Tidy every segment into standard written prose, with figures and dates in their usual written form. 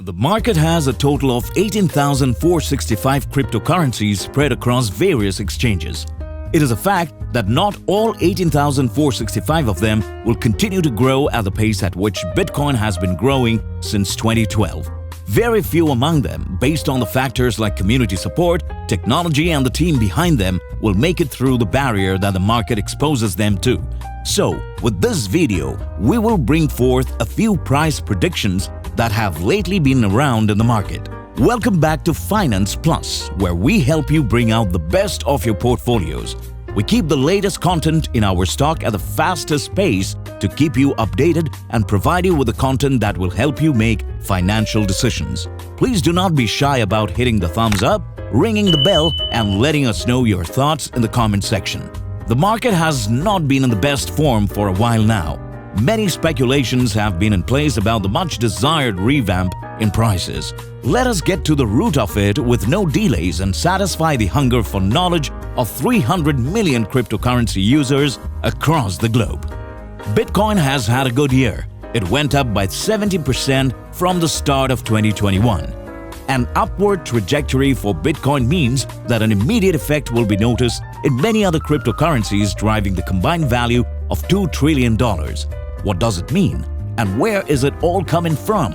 The market has a total of 18,465 cryptocurrencies spread across various exchanges. It is a fact that not all 18,465 of them will continue to grow at the pace at which Bitcoin has been growing since 2012. Very few among them, based on the factors like community support, technology and the team behind them, will make it through the barrier that the market exposes them to. So, with this video, we will bring forth a few price predictions that have lately been around in the market. Welcome back to Finance Plus, where we help you bring out the best of your portfolios. We keep the latest content in our stock at the fastest pace to keep you updated and provide you with the content that will help you make financial decisions. Please do not be shy about hitting the thumbs up, ringing the bell, and letting us know your thoughts in the comment section. The market has not been in the best form for a while now. Many speculations have been in place about the much desired revamp in prices. Let us get to the root of it with no delays and satisfy the hunger for knowledge of 300 million cryptocurrency users across the globe. Bitcoin has had a good year. It went up by 70% from the start of 2021. An upward trajectory for Bitcoin means that an immediate effect will be noticed in many other cryptocurrencies, driving the combined value of $2 trillion. What does it mean? And where is it all coming from?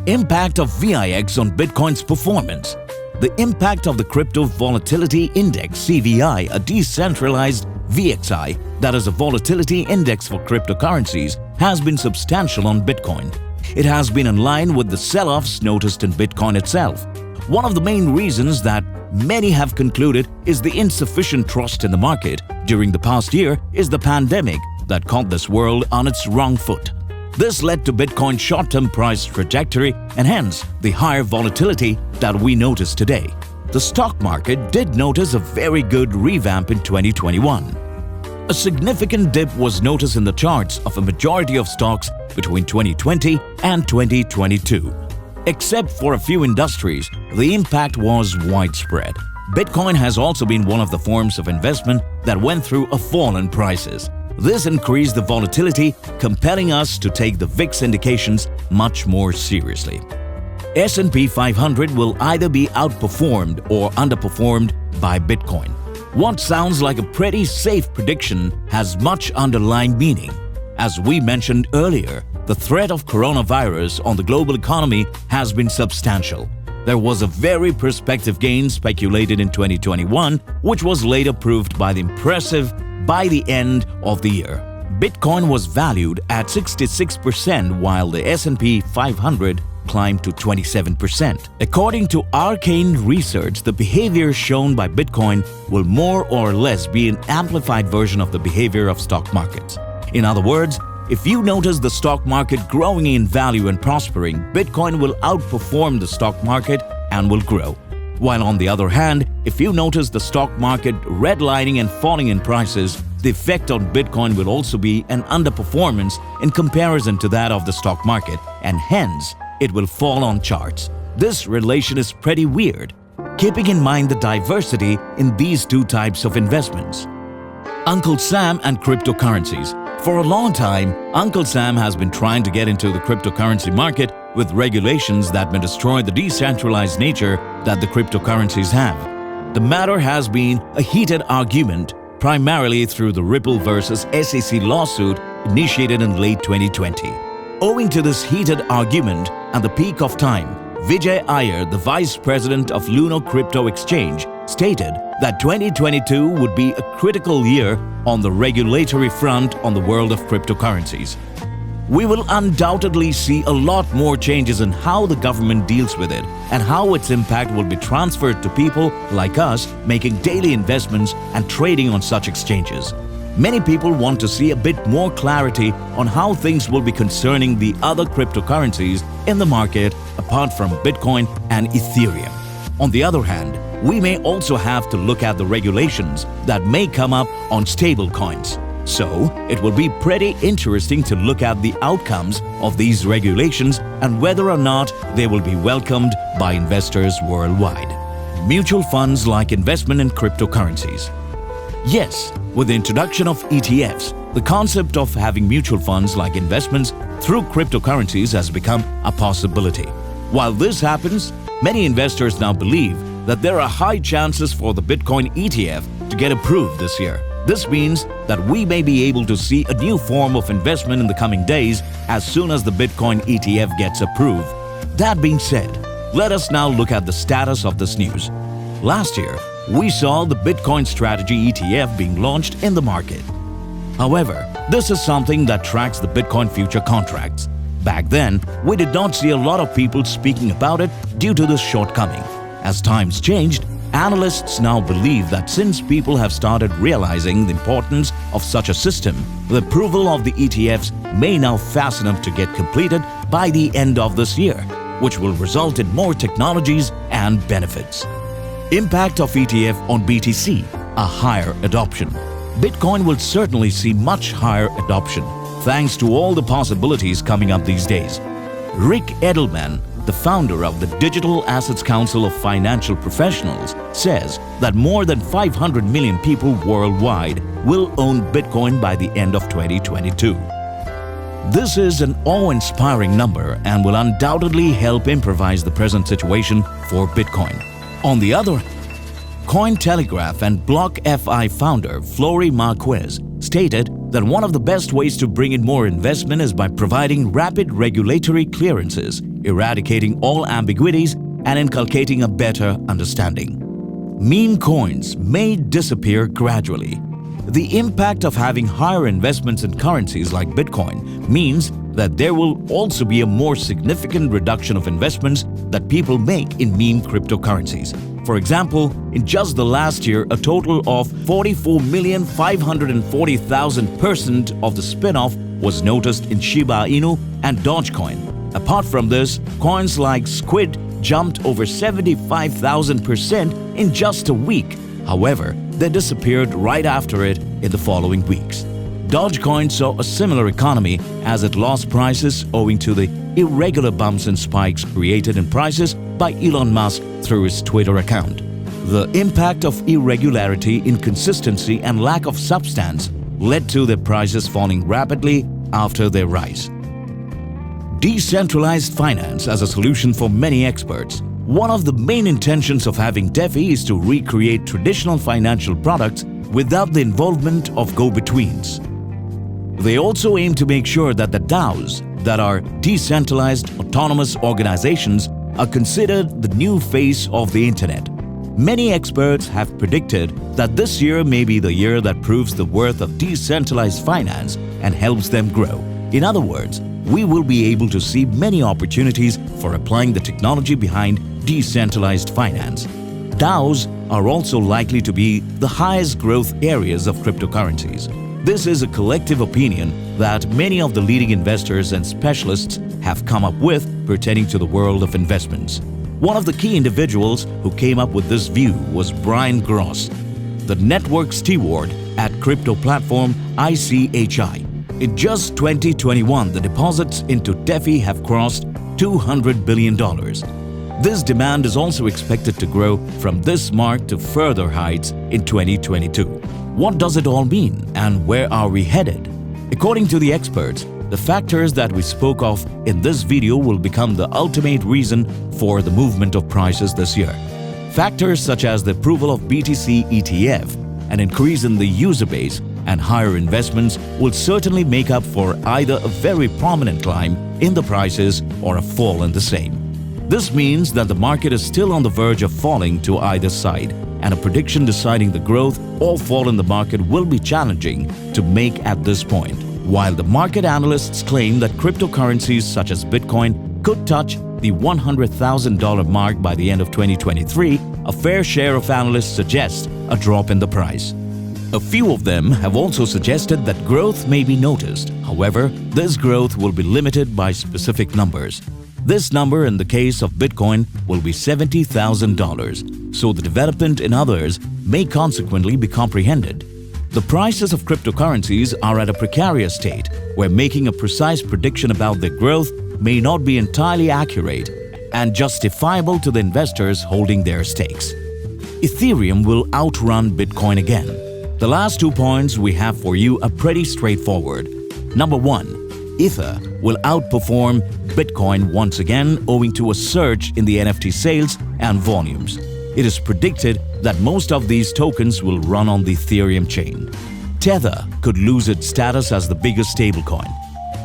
Impact of VIX on Bitcoin's performance. The impact of the Crypto Volatility Index (CVI), a decentralized VXI that is a volatility index for cryptocurrencies, has been substantial on Bitcoin. It has been in line with the sell-offs noticed in Bitcoin itself. One of the main reasons that many have concluded is the insufficient trust in the market during the past year is the pandemic that caught this world on its wrong foot. This led to Bitcoin's short-term price trajectory and hence the higher volatility that we notice today. The stock market did notice a very good revamp in 2021. A significant dip was noticed in the charts of a majority of stocks between 2020 and 2022. Except for a few industries, the impact was widespread. Bitcoin has also been one of the forms of investment that went through a fall in prices. This increased the volatility, compelling us to take the VIX indications much more seriously. S&P 500 will either be outperformed or underperformed by Bitcoin. What sounds like a pretty safe prediction has much underlying meaning. As we mentioned earlier, the threat of coronavirus on the global economy has been substantial. There was a very prospective gain speculated in 2021, which was later proved by the impressive by the end of the year. Bitcoin was valued at 66% while the S&P 500 climbed to 27%. According to Arcane Research, the behavior shown by Bitcoin will more or less be an amplified version of the behavior of stock markets. In other words, if you notice the stock market growing in value and prospering, Bitcoin will outperform the stock market and will grow. While on the other hand, if you notice the stock market redlining and falling in prices, the effect on Bitcoin will also be an underperformance in comparison to that of the stock market, and hence, it will fall on charts. This relation is pretty weird, keeping in mind the diversity in these two types of investments. Uncle Sam and cryptocurrencies. For a long time, Uncle Sam has been trying to get into the cryptocurrency market with regulations that may destroy the decentralized nature that the cryptocurrencies have. The matter has been a heated argument, primarily through the Ripple versus SEC lawsuit initiated in late 2020. Owing to this heated argument, at the peak of time, Vijay Iyer, the vice president of Luno Crypto Exchange, stated that 2022 would be a critical year on the regulatory front on the world of cryptocurrencies. We will undoubtedly see a lot more changes in how the government deals with it and how its impact will be transferred to people like us making daily investments and trading on such exchanges. Many people want to see a bit more clarity on how things will be concerning the other cryptocurrencies in the market apart from Bitcoin and Ethereum. On the other hand, we may also have to look at the regulations that may come up on stablecoins. So, it will be pretty interesting to look at the outcomes of these regulations and whether or not they will be welcomed by investors worldwide. Mutual funds like investment in cryptocurrencies. Yes, with the introduction of ETFs, the concept of having mutual funds like investments through cryptocurrencies has become a possibility. While this happens, many investors now believe that there are high chances for the Bitcoin ETF to get approved this year. This means that we may be able to see a new form of investment in the coming days as soon as the Bitcoin ETF gets approved. That being said, let us now look at the status of this news. Last year, we saw the Bitcoin Strategy ETF being launched in the market. However, this is something that tracks the Bitcoin future contracts. Back then, we did not see a lot of people speaking about it due to this shortcoming. As times changed, analysts now believe that since people have started realizing the importance of such a system, the approval of the ETFs may now fast enough to get completed by the end of this year, which will result in more technologies and benefits. Impact of ETF on BTC, a higher adoption. Bitcoin will certainly see much higher adoption thanks to all the possibilities coming up these days. Rick Edelman, the founder of the Digital Assets Council of Financial Professionals, says that more than 500 million people worldwide will own Bitcoin by the end of 2022. This is an awe-inspiring number and will undoubtedly help improvise the present situation for Bitcoin. On the other hand, Cointelegraph and BlockFi founder Flory Marquez stated that one of the best ways to bring in more investment is by providing rapid regulatory clearances, eradicating all ambiguities, and inculcating a better understanding. Meme coins may disappear gradually. The impact of having higher investments in currencies like Bitcoin means that there will also be a more significant reduction of investments that people make in meme cryptocurrencies. For example, in just the last year, a total of 44,540,000% of the spin-off was noticed in Shiba Inu and Dogecoin. Apart from this, coins like Squid jumped over 75,000% in just a week. However, they disappeared right after it in the following weeks. Dogecoin saw a similar economy as it lost prices owing to the irregular bumps and spikes created in prices by Elon Musk through his Twitter account. The impact of irregularity, inconsistency, and lack of substance led to their prices falling rapidly after their rise. Decentralized finance as a solution for many experts. One of the main intentions of having DeFi is to recreate traditional financial products without the involvement of go-betweens. They also aim to make sure that the DAOs, that are decentralized autonomous organizations, are considered the new face of the internet. Many experts have predicted that this year may be the year that proves the worth of decentralized finance and helps them grow. In other words, we will be able to see many opportunities for applying the technology behind decentralized finance. DAOs are also likely to be the highest growth areas of cryptocurrencies. This is a collective opinion that many of the leading investors and specialists have come up with pertaining to the world of investments. One of the key individuals who came up with this view was Brian Gross, the network steward at crypto platform ICHI. In just 2021, the deposits into DeFi have crossed $200 billion. This demand is also expected to grow from this mark to further heights in 2022. What does it all mean and where are we headed? According to the experts, the factors that we spoke of in this video will become the ultimate reason for the movement of prices this year. Factors such as the approval of BTC ETF, an increase in the user base, and higher investments will certainly make up for either a very prominent climb in the prices or a fall in the same. This means that the market is still on the verge of falling to either side, and a prediction deciding the growth or fall in the market will be challenging to make at this point. While the market analysts claim that cryptocurrencies such as Bitcoin could touch the $100,000 mark by the end of 2023, a fair share of analysts suggest a drop in the price. A few of them have also suggested that growth may be noticed. However, this growth will be limited by specific numbers. This number in the case of Bitcoin will be $70,000, so the development in others may consequently be comprehended. The prices of cryptocurrencies are at a precarious state where making a precise prediction about their growth may not be entirely accurate and justifiable to the investors holding their stakes. Ethereum will outrun Bitcoin again. The last 2 points we have for you are pretty straightforward. Number 1. Ether will outperform Bitcoin once again owing to a surge in the NFT sales and volumes. It is predicted that most of these tokens will run on the Ethereum chain. Tether could lose its status as the biggest stablecoin.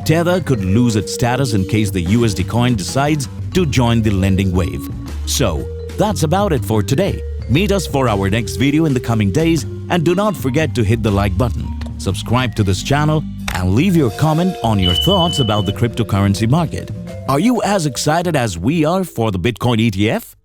Tether could lose its status in case the USD coin decides to join the lending wave. So, that's about it for today. Meet us for our next video in the coming days, and do not forget to hit the like button, subscribe to this channel, and leave your comment on your thoughts about the cryptocurrency market. Are you as excited as we are for the Bitcoin ETF?